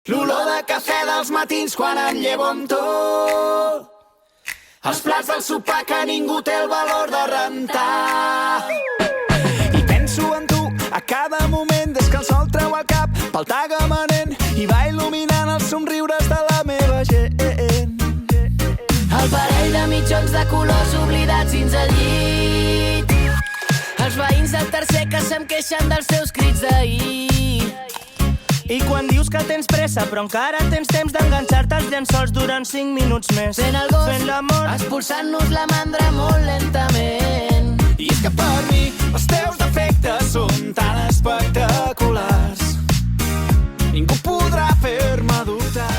L'olor de cafè dels matins quan em llevo amb tu. Els plats del sopar que ningú té el valor de rentar. I penso en tu a cada moment des que el sol treu el cap pel tagamanent i va il·luminant els somriures de la meva gent. El parell de mitjons de colors oblidats dins el llit. Els veïns del tercer que se'm queixen dels teus crits d'ahir. I quan dius que tens pressa però encara tens temps d'enganxar-te als llençols durant 5 minuts més. Fent el gos, fent l'amor, expulsant-nos la mandra molt lentament. I és que per mi els teus defectes són tan espectaculars. Ningú podrà fer-me dubtar.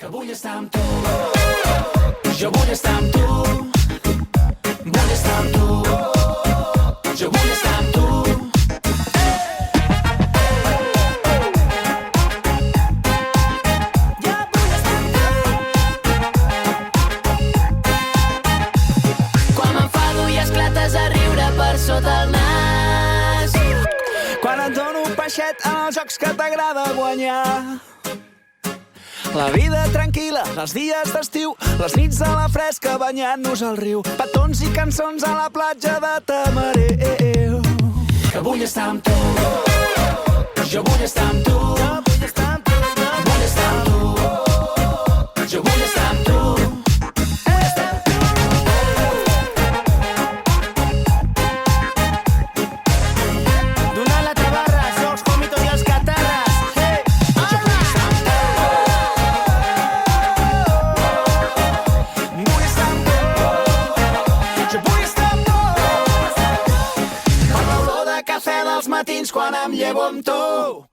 Que vull estar amb tu. Jo vull estar amb tu. Vull estar amb tu. Jo vull estar amb tu. Jo vull estar amb tu. Quan m'enfado i esclates a riure per sota el nas. Quan et dono un peixet en els jocs que t'agrada guanyar. La vida tranquil·la, els dies d'estiu, les nits a la fresca banyant-nos al riu, petons i cançons a la platja de Tamareu. Que vull estar amb tu. Jo vull estar amb tu. Vull estar amb tu. Jo vull estar amb tu. Vull estar amb tu. cafè dels matins quan em llevo amb tu.